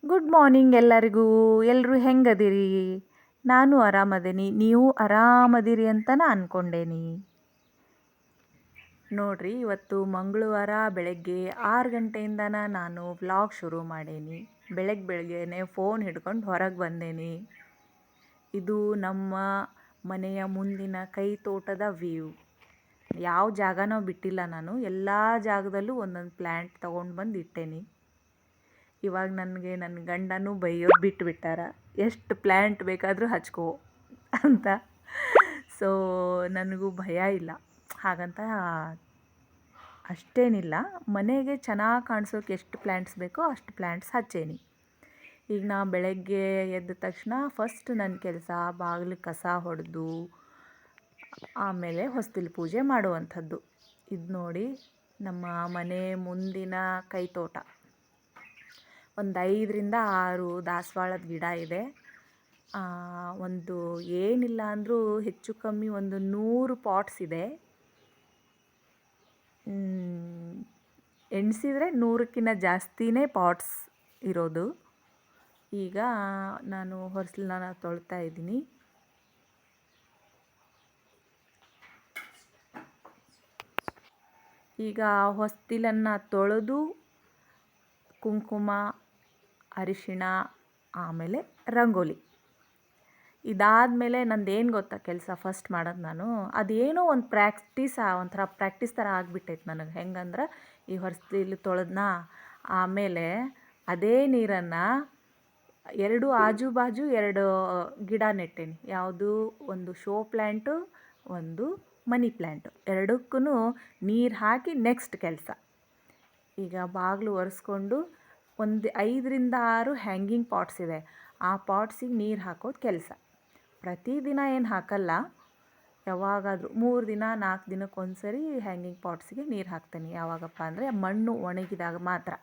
Good morning ಎಲ್ಲರಿಗೂ. ಎಲ್ಲರೂ ಹೆಂಗದಿರಿ? ನಾನು ಆರಾಮದೇನಿ, ನೀವು ಆರಾಮದಿರಿ ಅಂತ ನಾ ಅಂದ್ಕೊಂಡೇನಿ. ನೋಡ್ರಿ, ಇವತ್ತು ಮಂಗಳವಾರ ಬೆಳಗ್ಗೆ 6 ಗಂಟೆಯಿಂದನ ನಾನು ವ್ಲಾಗ್ ಶುರು ಮಾಡೇನಿ. ಬೆಳಗ್ಗೆನೆ ಫೋನ್ ಹಿಡ್ಕೊಂಡು ಹೊರಗೆ ಬಂದೇನಿ. ಇದು ನಮ್ಮ ಮನೆಯ ಮುಂದಿನ ಕೈ ತೋಟದ ವ್ಯೂ. ಯಾವ ಜಾಗನೂ ಬಿಟ್ಟಿಲ್ಲ ನಾನು, ಎಲ್ಲ ಜಾಗದಲ್ಲೂ ಒಂದೊಂದು ಪ್ಲ್ಯಾಂಟ್ ತೊಗೊಂಡು ಬಂದು ಇಟ್ಟೇನಿ. ಇವಾಗ ನನಗೆ ನನ್ನ ಗಂಡನೂ ಬೈಯೋದು ಬಿಟ್ಟುಬಿಟ್ಟಾರ, ಎಷ್ಟು ಪ್ಲ್ಯಾಂಟ್ ಬೇಕಾದರೂ ಹಚ್ಕೋ ಅಂತ. ಸೊ ನನಗೂ ಭಯ ಇಲ್ಲ, ಹಾಗಂತ ಅಷ್ಟೇನಿಲ್ಲ. ಮನೆಗೆ ಚೆನ್ನಾಗಿ ಕಾಣಿಸೋಕೆ ಎಷ್ಟು ಪ್ಲ್ಯಾಂಟ್ಸ್ ಬೇಕೋ ಅಷ್ಟು ಪ್ಲ್ಯಾಂಟ್ಸ್ ಹಚ್ಚೇನಿ. ಈಗ ನಾ ಬೆಳಗ್ಗೆ ಎದ್ದ ತಕ್ಷಣ ಫಸ್ಟ್ ನನ್ನ ಕೆಲಸ ಬಾಗಿಲು ಕಸ ಹೊಡೆದು ಆಮೇಲೆ ಹೊಸ್ತಿಲು ಪೂಜೆ ಮಾಡುವಂಥದ್ದು. ಇದು ನೋಡಿ ನಮ್ಮ ಮನೆ ಮುಂದಿನ ಕೈತೋಟ. ಒಂದು 5ರಿಂದ 6 ದಾಸವಾಳದ ಗಿಡ ಇದೆ. ಒಂದು ಏನಿಲ್ಲ ಅಂದರೂ ಹೆಚ್ಚು ಕಮ್ಮಿ ಒಂದು 100 ಪಾಟ್ಸ್ ಇದೆ. ಎಣಿಸಿದರೆ 100ಕ್ಕಿಂತ ಜಾಸ್ತಿನೇ ಪಾಟ್ಸ್ ಇರೋದು. ಈಗ ನಾನು ಹೊರಸಲನ್ನ ತೊಳ್ತಾ ಇದ್ದೀನಿ. ಈಗ ಹೊಸ್ತಿಲನ್ನು ತೊಳೆದು ಕುಂಕುಮ, ಅರಿಶಿಣ, ಆಮೇಲೆ ರಂಗೋಲಿ. ಇದಾದಮೇಲೆ ನಂದೇನು ಗೊತ್ತಾ ಕೆಲಸ ಫಸ್ಟ್ ಮಾಡೋದು ನಾನು, ಅದೇನೋ ಒಂದು ಒಂಥರ ಪ್ರಾಕ್ಟೀಸ್ ಥರ ಆಗಿಬಿಟ್ಟೈತೆ ನನಗೆ. ಹೆಂಗಂದ್ರೆ ಈ ಹೊಸ್ತಿಲು ತೊಳೆದ್ನ ಆಮೇಲೆ ಅದೇ ನೀರನ್ನು ಆಜು ಬಾಜು 2 ಗಿಡ ನೆಟ್ಟೇನಿ. ಯಾವುದು, ಒಂದು ಶೋ ಪ್ಲ್ಯಾಂಟು, ಒಂದು ಮನಿ ಪ್ಲ್ಯಾಂಟು. ಎರಡಕ್ಕೂ ನೀರು ಹಾಕಿ ನೆಕ್ಸ್ಟ್ ಕೆಲಸ. ಈಗ ಬಾಗಿಲು ಒರೆಸ್ಕೊಂಡು ಒಂದು 5ರಿಂದ 6 ಹ್ಯಾಂಗಿಂಗ್ ಪಾಟ್ಸ್ ಇದೆ. ಆ ಪಾಟ್ಸಿಗೆ ನೀರು ಹಾಕೋದು ಕೆಲಸ. ಪ್ರತಿದಿನ ಏನು ಹಾಕಲ್ಲ, ಯಾವಾಗಾದರೂ 3 ದಿನ 4 ದಿನಕ್ಕೊಂದು ಸರಿ ಹ್ಯಾಂಗಿಂಗ್ ಪಾಟ್ಸಿಗೆ ನೀರು ಹಾಕ್ತೇನೆ. ಯಾವಾಗಪ್ಪ ಅಂದರೆ ಮಣ್ಣು ಒಣಗಿದಾಗ ಮಾತ್ರ.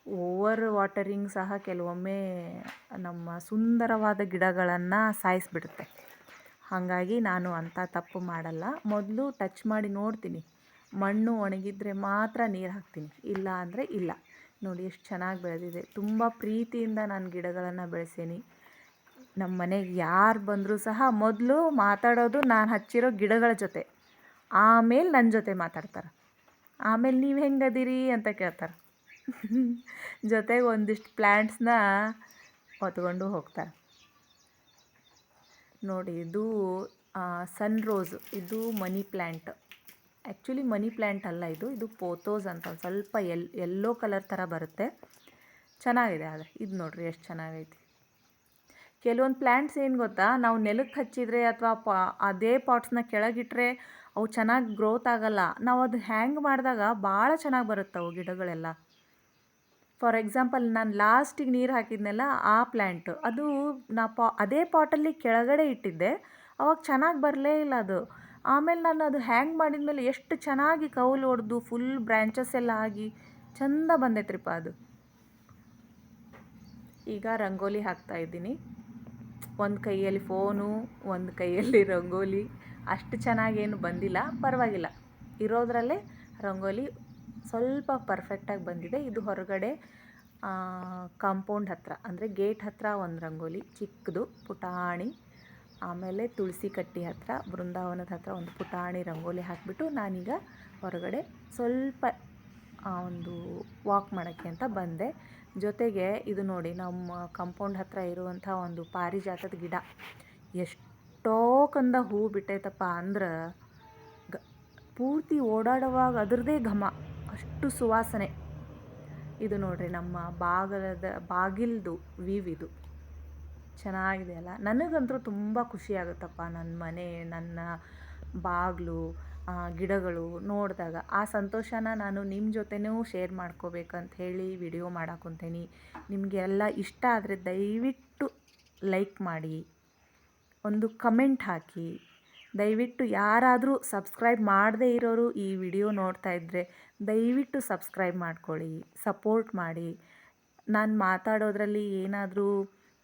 ಓವರ್ ವಾಟರಿಂಗ್ ಸಹ ಕೆಲವೊಮ್ಮೆ ನಮ್ಮ ಸುಂದರವಾದ ಗಿಡಗಳನ್ನು ಸಾಯಿಸಿಬಿಡುತ್ತೆ. ಹಾಗಾಗಿ ನಾನು ಅಂಥ ತಪ್ಪು ಮಾಡಲ್ಲ. ಮೊದಲು ಟಚ್ ಮಾಡಿ ನೋಡ್ತೀನಿ, ಮಣ್ಣು ಒಣಗಿದರೆ ಮಾತ್ರ ನೀರು ಹಾಕ್ತೀನಿ, ಇಲ್ಲ ಅಂದರೆ ಇಲ್ಲ. ನೋಡಿ ಎಷ್ಟು ಚೆನ್ನಾಗಿ ಬೆಳೆದಿದೆ. ತುಂಬ ಪ್ರೀತಿಯಿಂದ ನಾನು ಗಿಡಗಳನ್ನು ಬೆಳೆಸೀನಿ. ನಮ್ಮ ಮನೆಗೆ ಯಾರು ಬಂದರೂ ಸಹ ಮೊದಲು ಮಾತಾಡೋದು ನಾನು ಹಚ್ಚಿರೋ ಗಿಡಗಳ ಜೊತೆ, ಆಮೇಲೆ ನನ್ನ ಜೊತೆ ಮಾತಾಡ್ತಾರೆ. ಆಮೇಲೆ ನೀವು ಹೆಂಗದಿರಿ ಅಂತ ಕೇಳ್ತಾರೆ. ಜೊತೆಗೆ ಒಂದಿಷ್ಟು ಪ್ಲ್ಯಾಂಟ್ಸ್ನ ಹೊತ್ಕೊಂಡು ಹೋಗ್ತಾರೆ. ನೋಡಿ, ಇದು ಸನ್ ರೋಸ್. ಇದು money plant. Actually money plant ಅಲ್ಲ, ಇದು ಪೋಥೋಸ್ ಅಂತ. ಸ್ವಲ್ಪ ಯೆಲ್ಲೋ ಕಲರ್ ಥರ ಬರುತ್ತೆ, ಚೆನ್ನಾಗಿದೆ. ಆದರೆ ಇದು ನೋಡಿರಿ ಎಷ್ಟು ಚೆನ್ನಾಗೈತಿ. ಕೆಲವೊಂದು ಪ್ಲ್ಯಾಂಟ್ಸ್ ಏನು ಗೊತ್ತಾ, ನಾವು ನೆಲಕ್ಕೆ ಹಚ್ಚಿದರೆ ಅಥವಾ ಅದೇ ಪಾಟ್ಸ್ನ ಕೆಳಗಿಟ್ಟರೆ ಅವು ಚೆನ್ನಾಗಿ ಗ್ರೋತ್ ಆಗಲ್ಲ. ನಾವು ಅದು ಹ್ಯಾಂಗ್ ಮಾಡಿದಾಗ ಭಾಳ ಚೆನ್ನಾಗಿ ಬರುತ್ತೆ ಅವು ಗಿಡಗಳೆಲ್ಲ. ಫಾರ್ ಎಕ್ಸಾಂಪಲ್, ನಾನು ಲಾಸ್ಟಿಗೆ ನೀರು ಹಾಕಿದ್ನೆಲ್ಲ ಆ ಪ್ಲ್ಯಾಂಟು, ಅದು ನಾ ಅದೇ ಪಾಟಲ್ಲಿ ಕೆಳಗಡೆ ಇಟ್ಟಿದ್ದೆ, ಅವಾಗ ಚೆನ್ನಾಗಿ ಬರಲೇ ಇಲ್ಲ ಅದು. ಆಮೇಲೆ ನಾನು ಅದು ಹ್ಯಾಂಗ್ ಮಾಡಿದ್ಮೇಲೆ ಎಷ್ಟು ಚೆನ್ನಾಗಿ ಕೌಲು ಹೊಡೆದು ಫುಲ್ ಬ್ರ್ಯಾಂಚಸ್ ಎಲ್ಲ ಆಗಿ ಚೆಂದ ಬಂದೈತ್ರಿಪ್ಪ ಅದು. ಈಗ ರಂಗೋಲಿ ಹಾಕ್ತಾಯಿದ್ದೀನಿ. ಒಂದು ಕೈಯಲ್ಲಿ ಫೋನು, ಒಂದು ಕೈಯಲ್ಲಿ ರಂಗೋಲಿ. ಅಷ್ಟು ಚೆನ್ನಾಗೇನು ಬಂದಿಲ್ಲ, ಪರವಾಗಿಲ್ಲ. ಇರೋದ್ರಲ್ಲೇ ರಂಗೋಲಿ ಸ್ವಲ್ಪ ಪರ್ಫೆಕ್ಟಾಗಿ ಬಂದಿದೆ. ಇದು ಹೊರಗಡೆ ಕಾಂಪೌಂಡ್ ಹತ್ತಿರ, ಅಂದರೆ ಗೇಟ್ ಹತ್ತಿರ ಒಂದು ರಂಗೋಲಿ ಚಿಕ್ಕದು ಪುಟಾಣಿ. ಆಮೇಲೆ ತುಳಸಿ ಕಟ್ಟಿ ಹತ್ತಿರ, ಬೃಂದಾವನದ ಹತ್ತಿರ ಒಂದು ಪುಟಾಣಿ ರಂಗೋಲಿ ಹಾಕಿಬಿಟ್ಟು ನಾನೀಗ ಹೊರಗಡೆ ಸ್ವಲ್ಪ ಒಂದು ವಾಕ್ ಮಾಡೋಕ್ಕೆ ಅಂತ ಬಂದೆ. ಜೊತೆಗೆ ಇದು ನೋಡಿ, ನಮ್ಮ ಕಾಂಪೌಂಡ್ ಹತ್ತಿರ ಇರುವಂಥ ಒಂದು ಪಾರಿಜಾತದ ಗಿಡ ಎಷ್ಟೋ ಕಂದ ಹೂ ಬಿಟ್ಟೈತಪ್ಪ ಅಂದ್ರೆ ಪೂರ್ತಿ ಓಡಾಡುವಾಗ ಅದರದೇ ಘಮ, ಅಷ್ಟು ಸುವಾಸನೆ. ಇದು ನೋಡ್ರಿ, ನಮ್ಮ ಬಾಗಿಲ್ದು ವೀವ್. ಇದು ಚೆನ್ನಾಗಿದೆ ಅಲ್ಲ. ನನಗಂತೂ ತುಂಬ ಖುಷಿಯಾಗುತ್ತಪ್ಪ ನನ್ನ ಮನೆ, ನನ್ನ ಬಾಗಿಲು, ಗಿಡಗಳು ನೋಡಿದಾಗ. ಆ ಸಂತೋಷನ ನಾನು ನಿಮ್ಮ ಜೊತೆನೂ ಶೇರ್ ಮಾಡ್ಕೋಬೇಕಂತ ಹೇಳಿ ವಿಡಿಯೋ ಮಾಡಾಕೊಂತೀನಿ. ನಿಮಗೆಲ್ಲ ಇಷ್ಟ ಆದರೆ ದಯವಿಟ್ಟು ಲೈಕ್ ಮಾಡಿ, ಒಂದು ಕಮೆಂಟ್ ಹಾಕಿ. ದಯವಿಟ್ಟು ಯಾರಾದರೂ ಸಬ್ಸ್ಕ್ರೈಬ್ ಮಾಡದೇ ಇರೋರು ಈ ವಿಡಿಯೋ ನೋಡ್ತಾ ಇದ್ದರೆ ದಯವಿಟ್ಟು ಸಬ್ಸ್ಕ್ರೈಬ್ ಮಾಡ್ಕೊಳ್ಳಿ, ಸಪೋರ್ಟ್ ಮಾಡಿ. ನಾನು ಮಾತಾಡೋದ್ರಲ್ಲಿ ಏನಾದರೂ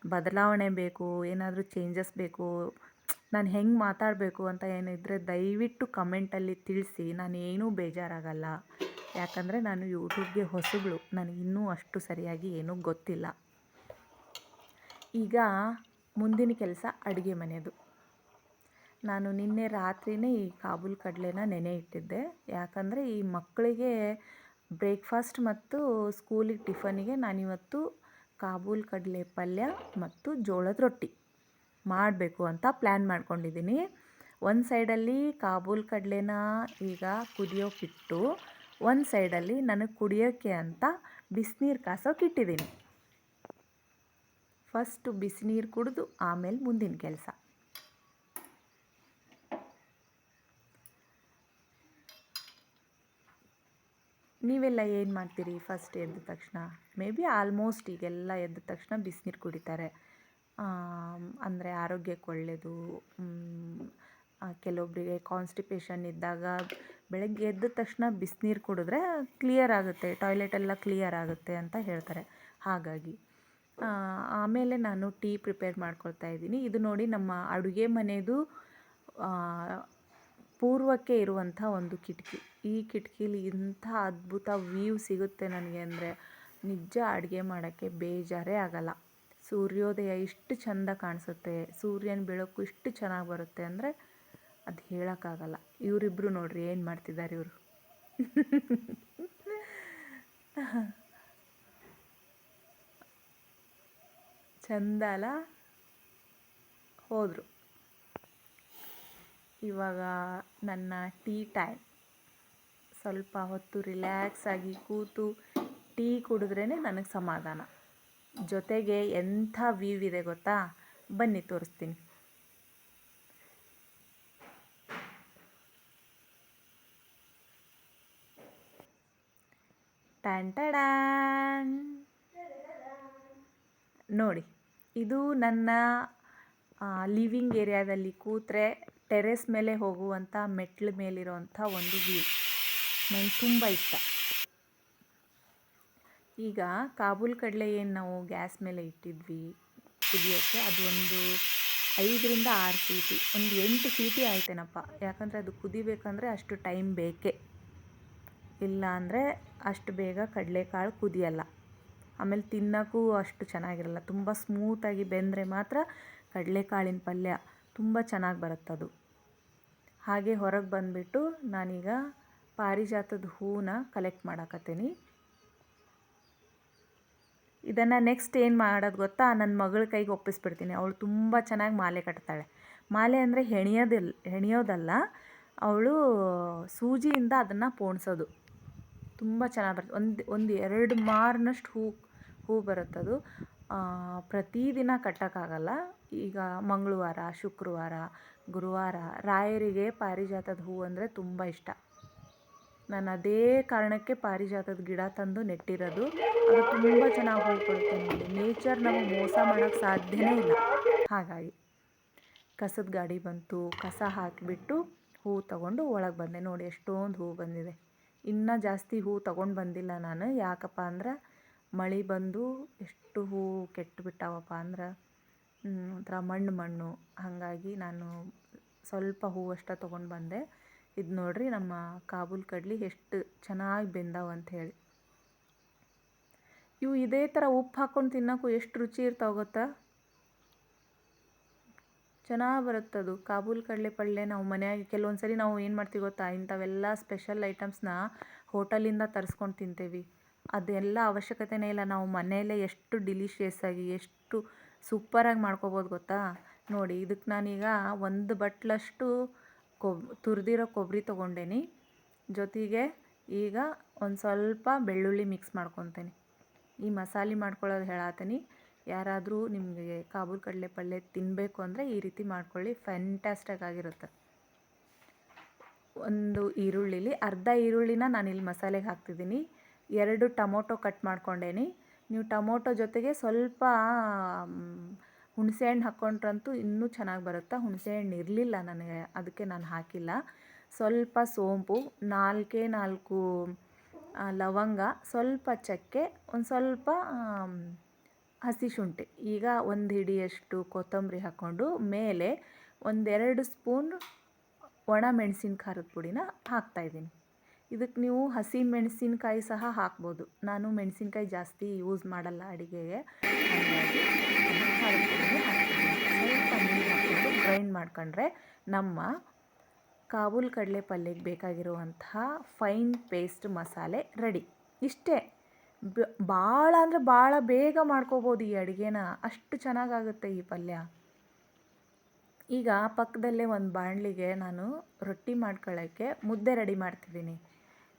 ಬದಲಾವಣೆ ಬೇಕು, ಏನಾದರೂ ಚೇಂಜಸ್ ಬೇಕು, ನಾನು ಹೆಂಗೆ ಮಾತಾಡಬೇಕು ಅಂತ ಏನಿದ್ರೆ ದಯವಿಟ್ಟು ಕಮೆಂಟಲ್ಲಿ ತಿಳಿಸಿ. ನಾನೇನೂ ಬೇಜಾರಾಗಲ್ಲ. ಯಾಕಂದರೆ ನಾನು ಯೂಟ್ಯೂಬ್ಗೆ ಹೊಸಬಳು, ನನಗಿನ್ನೂ ಅಷ್ಟು ಸರಿಯಾಗಿ ಏನೂ ಗೊತ್ತಿಲ್ಲ. ಈಗ ಮುಂದಿನ ಕೆಲಸ ಅಡುಗೆ ಮನೆಯದು. ನಾನು ನಿನ್ನೆ ರಾತ್ರಿಯೇ ಈ ಕಾಬೂಲ್ ಕಡಲೆನ ನೆನೆ ಇಟ್ಟಿದ್ದೆ. ಯಾಕಂದರೆ ಈ ಮಕ್ಕಳಿಗೆ ಬ್ರೇಕ್ಫಾಸ್ಟ್ ಮತ್ತು ಸ್ಕೂಲಿಗೆ ಟಿಫನಿಗೆ ನಾನಿವತ್ತು ಕಾಬೂಲ್ ಕಡಲೆ ಪಲ್ಯ ಮತ್ತು ಜೋಳದ ರೊಟ್ಟಿ ಮಾಡಬೇಕು ಅಂತ ಪ್ಲ್ಯಾನ್ ಮಾಡ್ಕೊಂಡಿದ್ದೀನಿ. ಒಂದು ಸೈಡಲ್ಲಿ ಕಾಬೂಲ್ ಕಡಲೆನ ಈಗ ಕುದಿಯೋಕ್ಕಿಟ್ಟು, ಒಂದು ಸೈಡಲ್ಲಿ ನನಗೆ ಕುಡಿಯೋಕ್ಕೆ ಅಂತ ಬಿಸಿನೀರು ಕಾಸೋಕ್ಕಿಟ್ಟಿದ್ದೀನಿ. ಫಸ್ಟು ಬಿಸಿನೀರು ಕುಡಿದು ಆಮೇಲೆ ಮುಂದಿನ ಕೆಲಸ. ನೀವೆಲ್ಲ ಏನು ಮಾಡ್ತೀರಿ ಫಸ್ಟ್ ಎದ್ದ ತಕ್ಷಣ? ಮೇ ಬಿ ಆಲ್ಮೋಸ್ಟ್ ಈಗೆಲ್ಲ ಎದ್ದ ತಕ್ಷಣ ಬಿಸಿನೀರು ಕುಡಿತಾರೆ. ಅಂದರೆ ಆರೋಗ್ಯಕ್ಕೆ ಒಳ್ಳೆಯದು. ಕೆಲವೊಬ್ಬರಿಗೆ ಕಾನ್ಸ್ಟಿಪೇಷನ್ ಇದ್ದಾಗ ಬೆಳಗ್ಗೆ ಎದ್ದ ತಕ್ಷಣ ಬಿಸಿನೀರು ಕುಡಿದ್ರೆ ಕ್ಲಿಯರ್ ಆಗುತ್ತೆ, ಟಾಯ್ಲೆಟೆಲ್ಲ ಕ್ಲಿಯರ್ ಆಗುತ್ತೆ ಅಂತ ಹೇಳ್ತಾರೆ. ಹಾಗಾಗಿ ಆಮೇಲೆ ನಾನು ಟೀ ಪ್ರಿಪೇರ್ ಮಾಡ್ಕೊಳ್ತಾ ಇದ್ದೀನಿ. ಇದು ನೋಡಿ ನಮ್ಮ ಅಡುಗೆ ಮನೆಯದು ಪೂರ್ವಕ್ಕೆ ಇರುವಂಥ ಒಂದು ಕಿಟಕಿ. ಈ ಕಿಟಕಿಲಿ ಇಂಥ ಅದ್ಭುತ ವ್ಯೂ ಸಿಗುತ್ತೆ ನನಗೆ ಅಂದರೆ ನಿಜ ಅಡುಗೆ ಮಾಡೋಕ್ಕೆ ಬೇಜಾರೇ ಆಗಲ್ಲ. ಸೂರ್ಯೋದಯ ಇಷ್ಟು ಚೆಂದ ಕಾಣಿಸುತ್ತೆ, ಸೂರ್ಯನ ಬೆಳಕು ಇಷ್ಟು ಚೆನ್ನಾಗಿ ಬರುತ್ತೆ ಅಂದರೆ ಅದು ಹೇಳೋಕ್ಕಾಗಲ್ಲ. ಇವರಿಬ್ಬರು ನೋಡ್ರಿ ಏನು ಮಾಡ್ತಿದ್ದಾರೆ ಇವರು. ಚಂದ ಅಲ್ಲ? ಹೋದರು. ಇವಾಗ ನನ್ನ ಟೀ ಟೈಮ್. ಸ್ವಲ್ಪ ಹೊತ್ತು ರಿಲ್ಯಾಕ್ಸ್ ಆಗಿ ಕೂತು ಟೀ ಕುಡಿದ್ರೇ ನನಗೆ ಸಮಾಧಾನ. ಜೊತೆಗೆ ಎಂಥ ವ್ಯೂ ಇದೆ ಗೊತ್ತಾ? ಬನ್ನಿ ತೋರಿಸ್ತೀನಿ. ಟ್ಯಾನ್ ಟ್ಯಾಡಾನ್ ನೋಡಿ, ಇದು ನನ್ನ ಲಿವಿಂಗ್ ಏರಿಯಾದಲ್ಲಿ ಕೂತ್ರೆ ಟೆರೆಸ್ ಮೇಲೆ ಹೋಗುವಂಥ ಮೆಟ್ಲ ಮೇಲಿರೋವಂಥ ಒಂದು ವ್ಯೂ ನನಗೆ ತುಂಬ ಇಷ್ಟ. ಈಗ ಕಾಬೂಲ್ ಕಡಲೆ ಏನು ನಾವು ಗ್ಯಾಸ್ ಮೇಲೆ ಇಟ್ಟಿದ್ವಿ ಕುದಿಯೋಕ್ಕೆ, ಅದು ಒಂದು 5ರಿಂದ 6 ಸೀಟಿ, ಒಂದು 8 ಸೀಟಿ ಆಯ್ತೇನಪ್ಪ. ಯಾಕಂದರೆ ಅದು ಕುದಿಬೇಕಂದ್ರೆ ಅಷ್ಟು ಟೈಮ್ ಬೇಕೇ, ಇಲ್ಲ ಅಂದರೆ ಅಷ್ಟು ಬೇಗ ಕಡಲೆಕಾಳು ಕುದಿಯಲ್ಲ. ಆಮೇಲೆ ತಿನ್ನೋಕ್ಕೂ ಅಷ್ಟು ಚೆನ್ನಾಗಿರಲ್ಲ. ತುಂಬ ಸ್ಮೂತಾಗಿ ಬೆಂದರೆ ಮಾತ್ರ ಕಡಲೆಕಾಳಿನ ಪಲ್ಯ ತುಂಬ ಚೆನ್ನಾಗಿ ಬರುತ್ತದು. ಹಾಗೆ ಹೊರಗೆ ಬಂದುಬಿಟ್ಟು ನಾನೀಗ ಪಾರಿಜಾತದ ಹೂವನ್ನ ಕಲೆಕ್ಟ್ ಮಾಡಕತ್ತೀನಿ. ಇದನ್ನು ನೆಕ್ಸ್ಟ್ ಏನು ಮಾಡೋದು ಗೊತ್ತಾ? ನನ್ನ ಮಗಳ ಕೈಗೆ ಒಪ್ಪಿಸ್ಬಿಡ್ತೀನಿ. ಅವಳು ತುಂಬ ಚೆನ್ನಾಗಿ ಮಾಲೆ ಕಟ್ತಾಳೆ. ಮಾಲೆ ಅಂದರೆ ಹೆಣೆಯೋದಲ್ಲ, ಅವಳು ಸೂಜಿಯಿಂದ ಅದನ್ನು ಪೋಣಿಸೋದು. ತುಂಬ ಚೆನ್ನಾಗಿ ಬರುತ್ತೆ. ಒಂದು 2 ಮಾರ್ನಷ್ಟು ಹೂ ಬರುತ್ತದು. ಪ್ರತಿದಿನ ಕಟ್ಟೋಕ್ಕಾಗಲ್ಲ. ಈಗ ಮಂಗಳವಾರ, ಶುಕ್ರವಾರ, ಗುರುವಾರ ರಾಯರಿಗೆ ಪಾರಿಜಾತದ ಹೂ ಅಂದರೆ ತುಂಬ ಇಷ್ಟ. ನಾನು ಅದೇ ಕಾರಣಕ್ಕೆ ಪಾರಿಜಾತದ ಗಿಡ ತಂದು ನೆಟ್ಟಿರೋದು. ಅದು ತುಂಬ ಚೆನ್ನಾಗಿ ಹೂ ಕೊಡುತ್ತೆ ನೋಡಿ. ನೇಚರ್ ನಮಗೆ ಮೋಸ ಮಾಡೋಕ್ಕೆ ಸಾಧ್ಯವೇ ಇಲ್ಲ. ಹಾಗಾಗಿ ಕಸದ ಗಾಡಿ ಬಂತು, ಕಸ ಹಾಕಿಬಿಟ್ಟು ಹೂ ತಗೊಂಡು ಒಳಗೆ ಬಂದೆ. ನೋಡಿ ಎಷ್ಟೊಂದು ಹೂ ಬಂದಿದೆ. ಇನ್ನೂ ಜಾಸ್ತಿ ಹೂ ತೊಗೊಂಡು ಬಂದಿಲ್ಲ ನಾನು. ಯಾಕಪ್ಪ ಅಂದ್ರೆ ಮಳೆ ಬಂದು ಎಷ್ಟು ಹೂ ಕೆಟ್ಟುಬಿಟ್ಟಾವಪ್ಪ ಅಂದ್ರೆ ಒಂಥರ ಮಣ್ಣು. ಹಾಗಾಗಿ ನಾನು ಸ್ವಲ್ಪ ಹೂವಷ್ಟೇ ತೊಗೊಂಡು ಬಂದೆ. ಇದು ನೋಡ್ರಿ ನಮ್ಮ ಕಾಬೂಲ್ ಕಡ್ಲಿ ಎಷ್ಟು ಚೆನ್ನಾಗಿ ಬೆಂದಾವ ಅಂಥೇಳಿ. ಇವು ಇದೇ ಥರ ಉಪ್ಪು ಹಾಕ್ಕೊಂಡು ತಿನ್ನೋಕ್ಕೂ ಎಷ್ಟು ರುಚಿ ಇರ್ತಾವೆ ಗೊತ್ತಾ? ಚೆನ್ನಾಗಿ ಬರುತ್ತದು ಕಾಬೂಲ್ ಕಡಲೆ ಪಲ್ಯ. ನಾವು ಮನೆಯಾಗಿ ಕೆಲವೊಂದು ಸರಿ ನಾವು ಏನು ಮಾಡ್ತೀವಿ ಗೊತ್ತಾ? ಇಂಥವೆಲ್ಲ ಸ್ಪೆಷಲ್ ಐಟಮ್ಸ್ನ ಹೋಟೆಲಿಂದ ತರಿಸ್ಕೊಂಡು ತಿಂತೇವೆ. ಅದೆಲ್ಲ ಅವಶ್ಯಕತೆಯೇ ಇಲ್ಲ. ನಾವು ಮನೆಯಲ್ಲೇ ಎಷ್ಟು ಡಿಲಿಷಿಯಸ್ ಆಗಿ ಎಷ್ಟು ಸೂಪರಾಗಿ ಮಾಡ್ಕೋಬೋದು ಗೊತ್ತಾ? ನೋಡಿ, ಇದಕ್ಕೆ ನಾನೀಗ 1 ಬಟ್ಲಷ್ಟು ತುರಿದಿರೋ ಕೊಬ್ಬರಿ ತೊಗೊಂಡೇನಿ. ಜೊತೆಗೆ ಈಗ ಒಂದು ಸ್ವಲ್ಪ ಬೆಳ್ಳುಳ್ಳಿ ಮಿಕ್ಸ್ ಮಾಡ್ಕೊತೀನಿ. ಈ ಮಸಾಲೆ ಮಾಡ್ಕೊಳ್ಳೋದು ಹೇಳತ್ತೀನಿ. ಯಾರಾದರೂ ನಿಮಗೆ ಕಾಬೂಲ್ ಕಡಲೆ ಪಲ್ಯ ತಿನ್ನಬೇಕು ಅಂದರೆ ಈ ರೀತಿ ಮಾಡ್ಕೊಳ್ಳಿ, ಫ್ಯಾಂಟಾಸ್ಟಿಕ್ ಆಗಿರುತ್ತೆ. ಒಂದು ಈರುಳ್ಳಿಲಿ ಅರ್ಧ ಈರುಳ್ಳಿನ ನಾನಿಲ್ಲಿ ಮಸಾಲೆಗೆ ಹಾಕ್ತಿದ್ದೀನಿ. 2 ಟೊಮೊಟೊ ಕಟ್ ಮಾಡ್ಕೊಂಡೇನಿ. ನೀವು ಟೊಮೊಟೊ ಜೊತೆಗೆ ಸ್ವಲ್ಪ ಹುಣಸೆಹಣ್ಣು ಹಾಕ್ಕೊಂಡ್ರಂತೂ ಇನ್ನೂ ಚೆನ್ನಾಗಿ ಬರುತ್ತೆ. ಹುಣಸೆಹಣ್ಣು ಇರಲಿಲ್ಲ ನನಗೆ, ಅದಕ್ಕೆ ನಾನು ಹಾಕಿಲ್ಲ. ಸ್ವಲ್ಪ ಸೋಂಪು, 4 ಲವಂಗ, ಸ್ವಲ್ಪ ಚಕ್ಕೆ, ಒಂದು ಸ್ವಲ್ಪ ಹಸಿ ಶುಂಠಿ. ಈಗ 1 ಹಿಡಿಯಷ್ಟು ಕೊತ್ತಂಬರಿ ಹಾಕ್ಕೊಂಡು ಮೇಲೆ 1-2 ಸ್ಪೂನ್ ಒಣ ಮೆಣಸಿನ ಖಾರದ ಪುಡಿನ ಹಾಕ್ತಾಯಿದ್ದೀನಿ. ಇದಕ್ಕೆ ನೀವು ಹಸಿ ಮೆಣಸಿನ್ಕಾಯಿ ಸಹ ಹಾಕ್ಬೋದು. ನಾನು ಮೆಣಸಿನ್ಕಾಯಿ ಜಾಸ್ತಿ ಯೂಸ್ ಮಾಡಲ್ಲ ಅಡುಗೆಗೆ, ಹಾಗಾಗಿ ಖಾರದ ಪುಡಿನೇ ಹಾಕ್ತಿದ್ದೀನಿ. ಸ್ವಲ್ಪ ನೀರು ಹಾಕ್ಕೊಂಡು ಗ್ರೈಂಡ್ ಮಾಡ್ಕೊಂಡ್ರೆ ನಮ್ಮ ಕಾಬೂಲ್ ಕಡಲೆ ಪಲ್ಯಕ್ಕೆ ಬೇಕಾಗಿರುವಂತಹ ಫೈನ್ ಪೇಸ್ಟ್ ಮಸಾಲೆ ರೆಡಿ. ಇಷ್ಟೇ. ಭಾಳ ಅಂದರೆ ಭಾಳ ಬೇಗ ಮಾಡ್ಕೋಬೋದು ಈ ಅಡುಗೆನ, ಅಷ್ಟು ಚೆನ್ನಾಗಾಗುತ್ತೆ ಈ ಪಲ್ಯ. ಈಗ ಪಕ್ಕದಲ್ಲೇ ಒಂದು ಬಾಣಲಿಗೆ ನಾನು ರೊಟ್ಟಿ ಮಾಡ್ಕೊಳ್ಳೋಕ್ಕೆ ಮುದ್ದೆ ರೆಡಿ ಮಾಡ್ತಿದ್ದೀನಿ.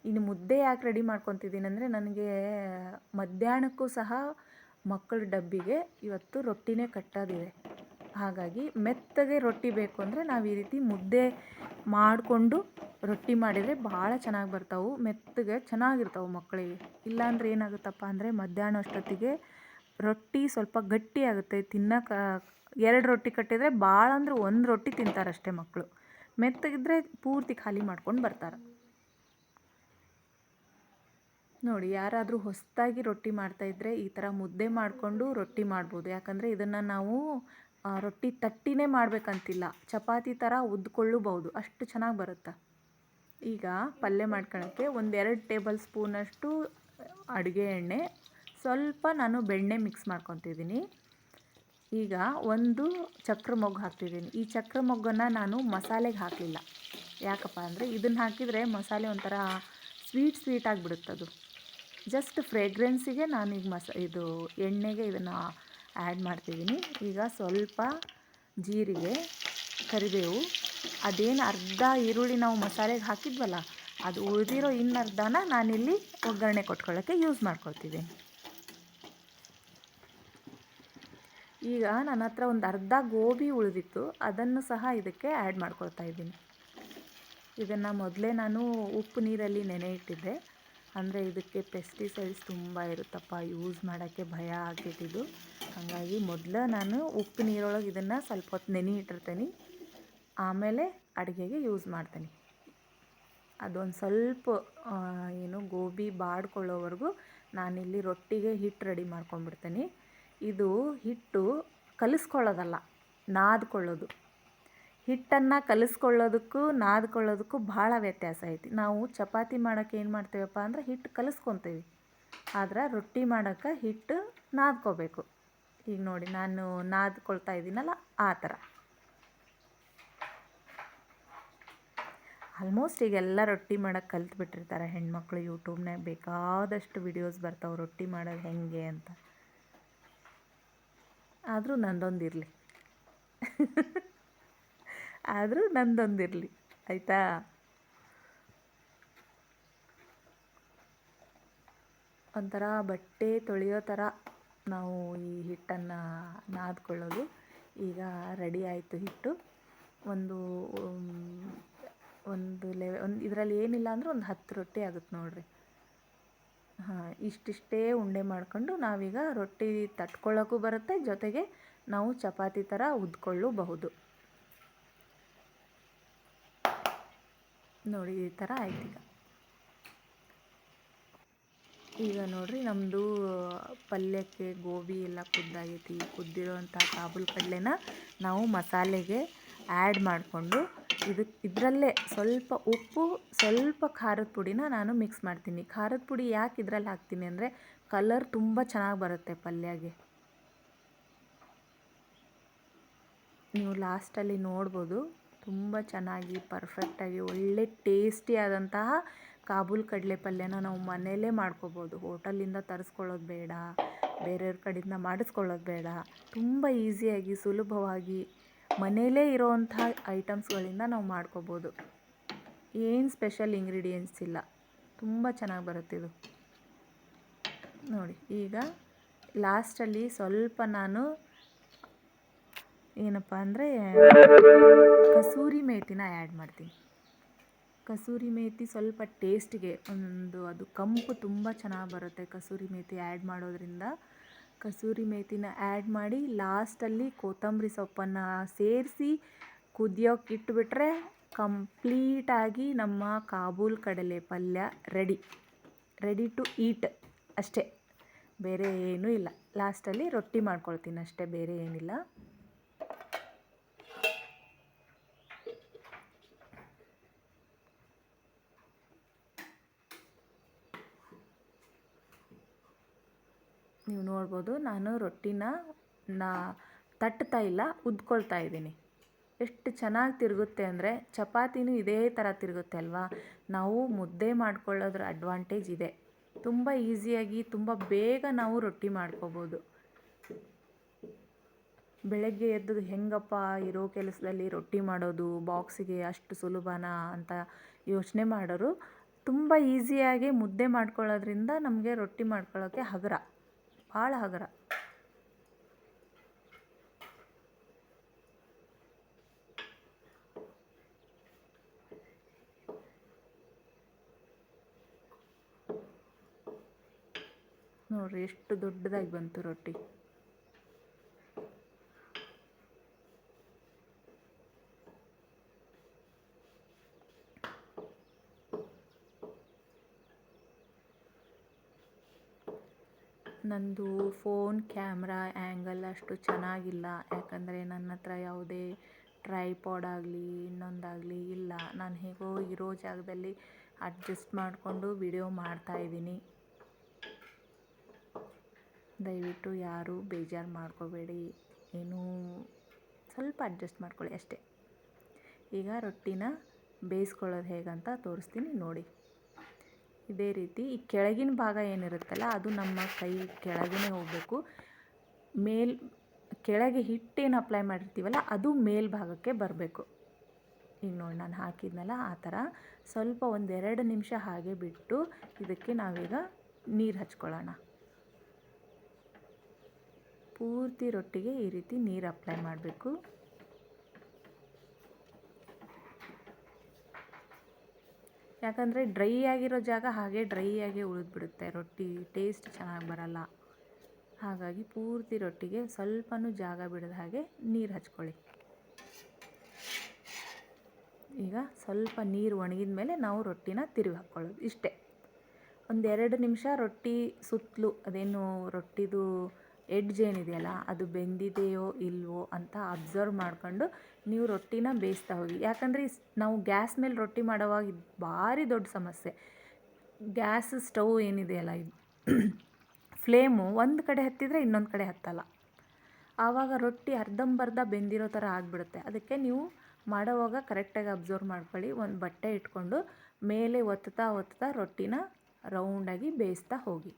ಇನ್ನು ಮುದ್ದೆ ಯಾಕೆ ರೆಡಿ ಮಾಡ್ಕೊತಿದ್ದೀನಿ ಅಂದರೆ, ನನಗೆ ಮಧ್ಯಾಹ್ನಕ್ಕೂ ಸಹ ಮಕ್ಕಳ ಡಬ್ಬಿಗೆ ಇವತ್ತು ರೊಟ್ಟಿನೇ ಕಟ್ಟೋದಿದೆ. ಹಾಗಾಗಿ ಮೆತ್ತಗೆ ರೊಟ್ಟಿ ಬೇಕು ಅಂದರೆ ನಾವು ಈ ರೀತಿ ಮುದ್ದೆ ಮಾಡಿಕೊಂಡು ರೊಟ್ಟಿ ಮಾಡಿದರೆ ಭಾಳ ಚೆನ್ನಾಗಿ ಬರ್ತಾವೆ, ಮೆತ್ತಗೆ ಚೆನ್ನಾಗಿರ್ತಾವೆ ಮಕ್ಕಳಿಗೆ. ಇಲ್ಲಾಂದ್ರೆ ಏನಾಗುತ್ತಪ್ಪ ಅಂದರೆ ಮಧ್ಯಾಹ್ನ ಅಷ್ಟೊತ್ತಿಗೆ ರೊಟ್ಟಿ ಸ್ವಲ್ಪ ಗಟ್ಟಿ ಆಗುತ್ತೆ, ತಿನ್ನೋಕೆ 2 ರೊಟ್ಟಿ ಕಟ್ಟಿದರೆ ಭಾಳ ಅಂದರೆ 1 ರೊಟ್ಟಿ ತಿಂತಾರಷ್ಟೇ ಮಕ್ಕಳು. ಮೆತ್ತಗಿದ್ರೆ ಪೂರ್ತಿ ಖಾಲಿ ಮಾಡ್ಕೊಂಡು ಬರ್ತಾರೆ. ನೋಡಿ, ಯಾರಾದರೂ ಹೊಸದಾಗಿ ರೊಟ್ಟಿ ಮಾಡ್ತಾಯಿದ್ರೆ ಈ ಥರ ಮುದ್ದೆ ಮಾಡಿಕೊಂಡು ರೊಟ್ಟಿ ಮಾಡ್ಬೋದು. ಯಾಕಂದರೆ ಇದನ್ನು ನಾವು ರೊಟ್ಟಿ ತಟ್ಟಿನೇ ಮಾಡಬೇಕಂತಿಲ್ಲ, ಚಪಾತಿ ಥರ ಉದ್ಕೊಳ್ಳಬಹುದು, ಅಷ್ಟು ಚೆನ್ನಾಗಿ ಬರುತ್ತೆ. ಈಗ ಪಲ್ಯ ಮಾಡ್ಕೊಳ್ಳೋಕ್ಕೆ 1-2 ಟೇಬಲ್ ಸ್ಪೂನಷ್ಟು ಅಡುಗೆ ಎಣ್ಣೆ, ಸ್ವಲ್ಪ ನಾನು ಬೆಣ್ಣೆ ಮಿಕ್ಸ್ ಮಾಡ್ಕೊತಿದ್ದೀನಿ. ಈಗ ಒಂದು ಚಕ್ರ ಮೊಗ್ಗು ಹಾಕ್ತಿದ್ದೀನಿ. ಈ ಚಕ್ರ ಮೊಗ್ಗನ್ನು ನಾನು ಮಸಾಲೆಗೆ ಹಾಕಲಿಲ್ಲ. ಯಾಕಪ್ಪ ಅಂದರೆ ಇದನ್ನು ಹಾಕಿದರೆ ಮಸಾಲೆ ಒಂಥರ ಸ್ವೀಟ್ ಆಗಿಬಿಡುತ್ತದು. ಜಸ್ಟ್ ಫ್ರೇಗ್ರೆನ್ಸಿಗೆ ನಾನೀಗ ಇದು ಎಣ್ಣೆಗೆ ಇದನ್ನು ಆ್ಯಡ್ ಮಾಡ್ತಿದ್ದೀನಿ. ಈಗ ಸ್ವಲ್ಪ ಜೀರಿಗೆ, ಕರಿಬೇವು, ಅದೇನು ಅರ್ಧ ಈರುಳ್ಳಿ ನಾವು ಮಸಾಲೆಗೆ ಹಾಕಿದ್ವಲ್ಲ, ಅದು ಉಳಿದಿರೋ ಇನ್ನರ್ಧನ ನಾನಿಲ್ಲಿ ಒಗ್ಗರಣೆ ಕೊಟ್ಕೊಳ್ಳೋಕ್ಕೆ ಯೂಸ್ ಮಾಡ್ಕೊಳ್ತಿದ್ದೀನಿ. ಈಗ ನನ್ನ ಹತ್ರ ಒಂದು ಅರ್ಧ ಗೋಬಿ ಉಳಿದಿತ್ತು, ಅದನ್ನು ಸಹ ಇದಕ್ಕೆ ಆ್ಯಡ್ ಮಾಡ್ಕೊಳ್ತಾ ಇದ್ದೀನಿ. ಇದನ್ನು ಮೊದಲೇ ನಾನು ಉಪ್ಪು ನೀರಲ್ಲಿ ನೆನೆ ಇಟ್ಟಿದ್ದೆ. ಅಂದರೆ ಇದಕ್ಕೆ ಪೆಸ್ಟಿಸೈಡ್ಸ್ ತುಂಬ ಇರುತ್ತಪ್ಪ, ಯೂಸ್ ಮಾಡೋಕ್ಕೆ ಭಯ ಆಗ್ತಿದ್ದು. ಹಾಗಾಗಿ ಮೊದಲು ನಾನು ಉಪ್ಪು ನೀರೊಳಗೆ ಇದನ್ನು ಸ್ವಲ್ಪ ಹೊತ್ತು ನೆನೆ ಇಟ್ಟಿರ್ತೀನಿ, ಆಮೇಲೆ ಅಡುಗೆಗೆ ಯೂಸ್ ಮಾಡ್ತೀನಿ. ಅದೊಂದು ಸ್ವಲ್ಪ ಗೋಬಿ ಬಾಡ್ಕೊಳ್ಳೋವರೆಗೂ ನಾನಿಲ್ಲಿ ರೊಟ್ಟಿಗೆ ಹಿಟ್ಟು ರೆಡಿ ಮಾಡ್ಕೊಂಡ್ಬಿಡ್ತೀನಿ. ಇದು ಹಿಟ್ಟು ಕಲಿಸ್ಕೊಳ್ಳೋದಲ್ಲ, ನಾದ್ಕೊಳ್ಳೋದು. ಹಿಟ್ಟನ್ನು ಕಲಿಸ್ಕೊಳ್ಳೋದಕ್ಕೂ ನಾದ್ಕೊಳ್ಳೋದಕ್ಕೂ ಭಾಳ ವ್ಯತ್ಯಾಸ ಐತಿ. ನಾವು ಚಪಾತಿ ಮಾಡೋಕ್ಕೆ ಏನು ಮಾಡ್ತೀವಪ್ಪ ಅಂದರೆ ಹಿಟ್ಟು ಕಲಿಸ್ಕೊತೀವಿ, ಆದ್ರೆ ರೊಟ್ಟಿ ಮಾಡೋಕ್ಕೆ ಹಿಟ್ಟು ನಾದ್ಕೋಬೇಕು. ಈಗ ನೋಡಿ, ನಾನು ನಾದ್ಕೊಳ್ತಾ ಇದ್ದೀನಲ್ಲ, ಆ ಥರ. ಆಲ್ಮೋಸ್ಟ್ ಈಗೆಲ್ಲ ರೊಟ್ಟಿ ಮಾಡೋಕ್ಕೆ ಕಲ್ತ್ಬಿಟ್ಟಿರ್ತಾರೆ ಹೆಣ್ಮಕ್ಳು. ಯೂಟ್ಯೂಬ್ನಾಗ ಬೇಕಾದಷ್ಟು ವಿಡಿಯೋಸ್ ಬರ್ತಾವೆ ರೊಟ್ಟಿ ಮಾಡೋದು ಹೆಂಗೆ ಅಂತ. ಆದರೂ ನಂದೊಂದಿರಲಿ ಆಯಿತಾ? ಒಂಥರ ಬಟ್ಟೆ ತೊಳೆಯೋ ಥರ ನಾವು ಈ ಹಿಟ್ಟನ್ನು ನಾದ್ಕೊಳ್ಳೋದು. ಈಗ ರೆಡಿ ಆಯಿತು ಹಿಟ್ಟು. ಇದರಲ್ಲಿ ಏನಿಲ್ಲ ಅಂದರೆ ಒಂದು 10 ರೊಟ್ಟಿ ಆಗುತ್ತೆ ನೋಡಿರಿ. ಇಷ್ಟಿಷ್ಟೇ ಉಂಡೆ ಮಾಡ್ಕೊಂಡು ನಾವೀಗ ರೊಟ್ಟಿ ತಟ್ಕೊಳ್ಳೋಕ್ಕೂ ಬರುತ್ತೆ, ಜೊತೆಗೆ ನಾವು ಚಪಾತಿ ಥರ ಉದ್ಕೊಳ್ಳಬಹುದು. ನೋಡಿ, ಈ ಥರ ಆಯ್ತು. ಈಗ ನೋಡಿರಿ, ನಮ್ಮದು ಪಲ್ಯಕ್ಕೆ ಗೋಬಿ ಎಲ್ಲ ಕುದ್ದಾಗೈತಿ. ಕುದ್ದಿರೋವಂಥ ಕಾಬೂಲ್ ಕಡಲೆನ ನಾವು ಮಸಾಲೆಗೆ ಆ್ಯಡ್ ಮಾಡಿಕೊಂಡು ಇದರಲ್ಲೇ ಸ್ವಲ್ಪ ಉಪ್ಪು, ಸ್ವಲ್ಪ ಖಾರದ ಪುಡಿನ ನಾನು ಮಿಕ್ಸ್ ಮಾಡ್ತೀನಿ. ಖಾರದ ಪುಡಿ ಯಾಕೆ ಇದರಲ್ಲಿ ಹಾಕ್ತೀನಿ ಅಂದರೆ ಕಲರ್ ತುಂಬ ಚೆನ್ನಾಗಿ ಬರುತ್ತೆ ಪಲ್ಯಗೆ. ನೀವು ಲಾಸ್ಟಲ್ಲಿ ನೋಡ್ಬೋದು, ತುಂಬ ಚೆನ್ನಾಗಿ ಪರ್ಫೆಕ್ಟಾಗಿ ಒಳ್ಳೆ ಟೇಸ್ಟಿಯಾದಂತಹ ಕಾಬೂಲ್ ಕಡಲೆ ಪಲ್ಯನ ನಾವು ಮನೆಯಲ್ಲೇ ಮಾಡ್ಕೋಬೋದು. ಹೋಟೆಲಿಂದ ತರಿಸ್ಕೊಳ್ಳೋದು ಬೇಡ, ಬೇರೆಯವ್ರ ಕಡೆಯಿಂದ ಮಾಡಿಸ್ಕೊಳ್ಳೋದು ಬೇಡ. ತುಂಬ ಈಸಿಯಾಗಿ ಸುಲಭವಾಗಿ ಮನೆಯಲ್ಲೇ ಇರೋವಂಥ ಐಟಮ್ಸ್ಗಳಿಂದ ನಾವು ಮಾಡ್ಕೋಬೋದು. ಏನು ಸ್ಪೆಷಲ್ ಇಂಗ್ರೀಡಿಯೆಂಟ್ಸ್ ಇಲ್ಲ, ತುಂಬ ಚೆನ್ನಾಗಿ ಬರುತ್ತಿದು. ನೋಡಿ, ಈಗ ಲಾಸ್ಟಲ್ಲಿ ಸ್ವಲ್ಪ ನಾನು ಏನಪ್ಪ ಅಂದರೆ ಕಸೂರಿ ಮೇಥಿನ ಆ್ಯಡ್ ಮಾಡ್ತೀನಿ. ಕಸೂರಿ ಮೇಥಿ ಸ್ವಲ್ಪ ಟೇಸ್ಟಿಗೆ ಅದು ಕಂಪು ತುಂಬ ಚೆನ್ನಾಗಿ ಬರುತ್ತೆ ಕಸೂರಿ ಮೇಥಿ ಆ್ಯಡ್ ಮಾಡೋದ್ರಿಂದ. ಕಸೂರಿ ಮೇಥಿನ ಆ್ಯಡ್ ಮಾಡಿ ಲಾಸ್ಟಲ್ಲಿ ಕೊತ್ತಂಬರಿ ಸೊಪ್ಪನ್ನು ಸೇರಿಸಿ ಕುದಿಯೋಕೆ ಇಟ್ಬಿಟ್ರೆ ಕಂಪ್ಲೀಟಾಗಿ ನಮ್ಮ ಕಾಬೂಲ್ ಕಡಲೆ ಪಲ್ಯ ರೆಡಿ ಟು ಈಟ್ ಅಷ್ಟೇ, ಬೇರೆ ಏನೂ ಇಲ್ಲ. ಲಾಸ್ಟಲ್ಲಿ ರೊಟ್ಟಿ ಮಾಡ್ಕೊಳ್ತೀನಿ ಅಷ್ಟೇ, ಬೇರೆ ಏನಿಲ್ಲ. ನೀವು ನೋಡ್ಬೋದು ನಾನು ರೊಟ್ಟಿನ ತಟ್ತಾ ಇಲ್ಲ, ಉದ್ಕೊಳ್ತಾ ಇದ್ದೀನಿ. ಎಷ್ಟು ಚೆನ್ನಾಗಿ ತಿರುಗುತ್ತೆ ಅಂದರೆ ಚಪಾತಿನೂ ಇದೇ ಥರ ತಿರುಗುತ್ತೆ ಅಲ್ವಾ. ನಾವು ಮುದ್ದೆ ಮಾಡ್ಕೊಳ್ಳೋದ್ರ ಅಡ್ವಾಂಟೇಜ್ ಇದೆ. ತುಂಬ ಈಸಿಯಾಗಿ ತುಂಬ ಬೇಗ ನಾವು ರೊಟ್ಟಿ ಮಾಡ್ಕೋಬೋದು. ಬೆಳಗ್ಗೆ ಎದ್ದು ಹೆಂಗಪ್ಪ ಇರೋ ಕೆಲಸದಲ್ಲಿ ರೊಟ್ಟಿ ಮಾಡೋದು ಬಾಕ್ಸಿಗೆ ಅಷ್ಟು ಸುಲಭನಾ ಅಂತ ಯೋಚನೆ ಮಾಡೋರು ತುಂಬ ಈಸಿಯಾಗಿ ಮುದ್ದೆ ಮಾಡ್ಕೊಳ್ಳೋದ್ರಿಂದ ನಮಗೆ ರೊಟ್ಟಿ ಮಾಡ್ಕೊಳ್ಳೋಕ್ಕೆ ಹಗುರ, ಭಾಳ ಹಗುರ. ನೋಡ್ರಿ ಎಷ್ಟು ದೊಡ್ಡದಾಗಿ ಬಂತು ರೊಟ್ಟಿ. ನಂದು ಫೋನ್ ಕ್ಯಾಮ್ರಾ ಆ್ಯಂಗಲ್ ಅಷ್ಟು ಚೆನ್ನಾಗಿಲ್ಲ, ಯಾಕಂದರೆ ನನ್ನ ಹತ್ರ ಯಾವುದೇ ಟ್ರೈಪಾಡ್ ಆಗಲಿ ಇನ್ನೊಂದಾಗಲಿ ಇಲ್ಲ. ನಾನು ಹೇಗೋ ಇರೋ ಜಾಗದಲ್ಲಿ ಅಡ್ಜಸ್ಟ್ ಮಾಡಿಕೊಂಡು ವಿಡಿಯೋ ಮಾಡ್ತಾಯಿದ್ದೀನಿ. ದಯವಿಟ್ಟು ಯಾರೂ ಬೇಜಾರು ಮಾಡ್ಕೋಬೇಡಿ, ಏನೂ ಸ್ವಲ್ಪ ಅಡ್ಜಸ್ಟ್ ಮಾಡ್ಕೊಳ್ಳಿ ಅಷ್ಟೇ. ಈಗ ರೊಟ್ಟಿನ ಬೇಯಿಸ್ಕೊಳ್ಳೋದು ಹೇಗಂತ ತೋರಿಸ್ತೀನಿ ನೋಡಿ. ಇದೇ ರೀತಿ ಈ ಕೆಳಗಿನ ಭಾಗ ಏನಿರುತ್ತಲ್ಲ ಅದು ನಮ್ಮ ಕೈ ಕೆಳಗೇ ಹೋಗಬೇಕು. ಕೆಳಗೆ ಹಿಟ್ಟೇನು ಅಪ್ಲೈ ಮಾಡಿರ್ತೀವಲ್ಲ ಅದು ಮೇಲ್ಭಾಗಕ್ಕೆ ಬರಬೇಕು. ಈಗ ನೋಡಿ ನಾನು ಹಾಕಿದ್ನಲ್ಲ ಆ ಥರ ಸ್ವಲ್ಪ 1-2 ನಿಮಿಷ ಹಾಗೆ ಬಿಟ್ಟು ಇದಕ್ಕೆ ನಾವೀಗ ನೀರು ಹಚ್ಕೊಳ್ಳೋಣ. ಪೂರ್ತಿ ರೊಟ್ಟಿಗೆ ಈ ರೀತಿ ನೀರು ಅಪ್ಲೈ ಮಾಡಬೇಕು. ಯಾಕಂದರೆ ಡ್ರೈ ಆಗಿರೋ ಜಾಗ ಹಾಗೆ ಡ್ರೈ ಆಗಿ ಉಳಿದ್ಬಿಡುತ್ತೆ, ರೊಟ್ಟಿ ಟೇಸ್ಟ್ ಚೆನ್ನಾಗಿ ಬರಲ್ಲ. ಹಾಗಾಗಿ ಪೂರ್ತಿ ರೊಟ್ಟಿಗೆ ಸ್ವಲ್ಪನೂ ಜಾಗ ಬಿಡದ ಹಾಗೆ ನೀರು ಹಚ್ಕೊಳ್ಳಿ. ಈಗ ಸ್ವಲ್ಪ ನೀರು ಒಣಗಿದ ಮೇಲೆ ನಾವು ರೊಟ್ಟಿನ ತಿರುವಿ ಹಾಕ್ಕೊಳ್ಳೋದು ಇಷ್ಟೇ. 1-2 ನಿಮಿಷ ರೊಟ್ಟಿ ಸುತ್ತಲೂ ಅದೇನು ರೊಟ್ಟಿದು ಎಡ್ಜ್ ಏನಿದೆಯಲ್ಲ ಅದು ಬೆಂದಿದೆಯೋ ಇಲ್ವೋ ಅಂತ ಅಬ್ಸರ್ವ್ ಮಾಡಿಕೊಂಡು ನೀವು ರೊಟ್ಟಿನ ಬೇಯಿಸ್ತಾ ಹೋಗಿ. ಯಾಕಂದರೆ ನಾವು ಗ್ಯಾಸ್ ಮೇಲೆ ರೊಟ್ಟಿ ಮಾಡೋವಾಗ ಇದು ಭಾರಿ ದೊಡ್ಡ ಸಮಸ್ಯೆ. ಗ್ಯಾಸ್ ಸ್ಟವ್ ಏನಿದೆಯಲ್ಲ ಇದು ಫ್ಲೇಮು ಒಂದು ಕಡೆ ಹತ್ತಿದರೆ ಇನ್ನೊಂದು ಕಡೆ ಹತ್ತಲ್ಲ. ಆವಾಗ ರೊಟ್ಟಿ ಅರ್ಧಂಬರ್ಧ ಬೆಂದಿರೋ ಥರ ಆಗಿಬಿಡುತ್ತೆ. ಅದಕ್ಕೆ ನೀವು ಮಾಡೋವಾಗ ಕರೆಕ್ಟಾಗಿ ಅಬ್ಸರ್ವ್ ಮಾಡ್ಕೊಳ್ಳಿ. ಒಂದು ಬಟ್ಟೆ ಇಟ್ಕೊಂಡು ಮೇಲೆ ಒತ್ತಾ ರೊಟ್ಟಿನ ರೌಂಡಾಗಿ ಬೇಯಿಸ್ತಾ ಹೋಗಿ.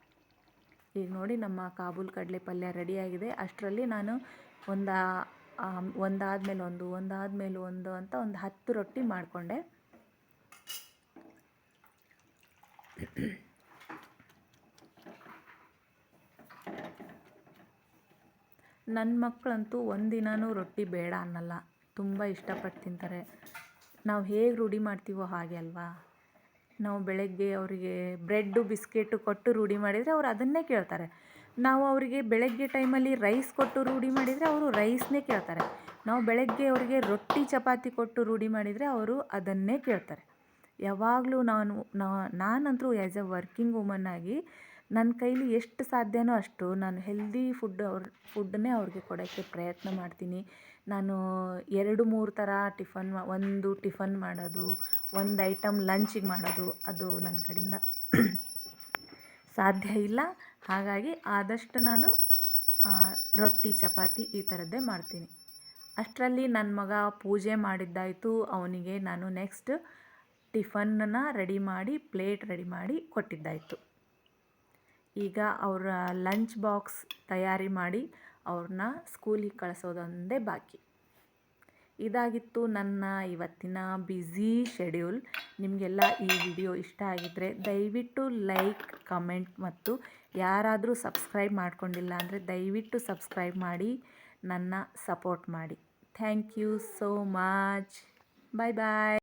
ಈಗ ನೋಡಿ ನಮ್ಮ ಕಾಬೂಲ್ ಕಡಲೆ ಪಲ್ಯ ರೆಡಿಯಾಗಿದೆ. ಅಷ್ಟರಲ್ಲಿ ನಾನು ಒಂದಾದ್ಮೇಲೆ ಒಂದು ಅಂತ ಒಂದು 10 ರೊಟ್ಟಿ ಮಾಡಿಕೊಂಡೆ. ನನ್ನ ಮಕ್ಕಳಂತೂ ಒಂದಿನನೂ ರೊಟ್ಟಿ ಬೇಡ ಅನ್ನಲ್ಲ, ತುಂಬ ಇಷ್ಟಪಟ್ಟು ತಿಂತಾರೆ. ನಾವು ಹೇಗೆ ರೂಢಿ ಮಾಡ್ತೀವೋ ಹಾಗೆ ಅಲ್ವಾ. ನಾವು ಬೆಳಗ್ಗೆ ಅವರಿಗೆ ಬ್ರೆಡ್ಡು ಬಿಸ್ಕೆಟು ಕೊಟ್ಟು ರೂಢಿ ಮಾಡಿದರೆ ಅವರು ಅದನ್ನೇ ಕೇಳ್ತಾರೆ. ನಾವು ಅವರಿಗೆ ಬೆಳಗ್ಗೆ ಟೈಮಲ್ಲಿ ರೈಸ್ ಕೊಟ್ಟು ರೂಢಿ ಮಾಡಿದರೆ ಅವರು ರೈಸ್ನೇ ಕೇಳ್ತಾರೆ. ನಾವು ಬೆಳಗ್ಗೆ ಅವರಿಗೆ ರೊಟ್ಟಿ ಚಪಾತಿ ಕೊಟ್ಟು ರೂಢಿ ಮಾಡಿದರೆ ಅವರು ಅದನ್ನೇ ಕೇಳ್ತಾರೆ. ಯಾವಾಗಲೂ ನಾನಂತೂ ಆ್ಯಸ್ ಎ ವರ್ಕಿಂಗ್ ವುಮನ್ ಆಗಿ ನನ್ನ ಕೈಲಿ ಎಷ್ಟು ಸಾಧ್ಯನೋ ಅಷ್ಟು ನಾನು ಹೆಲ್ದಿ ಫುಡ್ಡನ್ನೇ ಅವ್ರಿಗೆ ಕೊಡೋಕ್ಕೆ ಪ್ರಯತ್ನ ಮಾಡ್ತೀನಿ. ನಾನು 2-3 ಥರ ಒಂದು ಟಿಫನ್ ಮಾಡೋದು, ಒಂದು ಐಟಮ್ ಲಂಚಿಗೆ ಮಾಡೋದು ಅದು ನನ್ನ ಕಡೆಯಿಂದ ಸಾಧ್ಯ ಇಲ್ಲ. ಹಾಗಾಗಿ ಆದಷ್ಟು ನಾನು ರೊಟ್ಟಿ ಚಪಾತಿ ಈ ಥರದ್ದೇ ಮಾಡ್ತೀನಿ. ಅಷ್ಟರಲ್ಲಿ ನನ್ನ ಮಗ ಪೂಜೆ ಮಾಡಿದ್ದಾಯಿತು. ಅವನಿಗೆ ನಾನು ನೆಕ್ಸ್ಟ್ ಟಿಫನ್ನ ರೆಡಿ ಮಾಡಿ ಪ್ಲೇಟ್ ರೆಡಿ ಮಾಡಿ ಕೊಟ್ಟಿದ್ದಾಯಿತು. ಈಗ ಅವರ ಲಂಚ್ ಬಾಕ್ಸ್ ತಯಾರಿ ಮಾಡಿ ಅವ್ರನ್ನ ಸ್ಕೂಲಿಗೆ ಕಳಿಸೋದೊಂದೇ ಬಾಕಿ. ಇದಾಗಿತ್ತು ನನ್ನ ಇವತ್ತಿನ ಬ್ಯುಸಿ ಶೆಡ್ಯೂಲ್. ನಿಮಗೆಲ್ಲ ಈ ವಿಡಿಯೋ ಇಷ್ಟ ಆಗಿದ್ದರೆ ದಯವಿಟ್ಟು ಲೈಕ್, ಕಮೆಂಟ್ ಮತ್ತು ಯಾರಾದರೂ ಸಬ್ಸ್ಕ್ರೈಬ್ ಮಾಡ್ಕೊಂಡಿಲ್ಲ ಅಂದರೆ ದಯವಿಟ್ಟು ಸಬ್ಸ್ಕ್ರೈಬ್ ಮಾಡಿ ನನ್ನ ಸಪೋರ್ಟ್ ಮಾಡಿ. Thank you so much. Bye bye.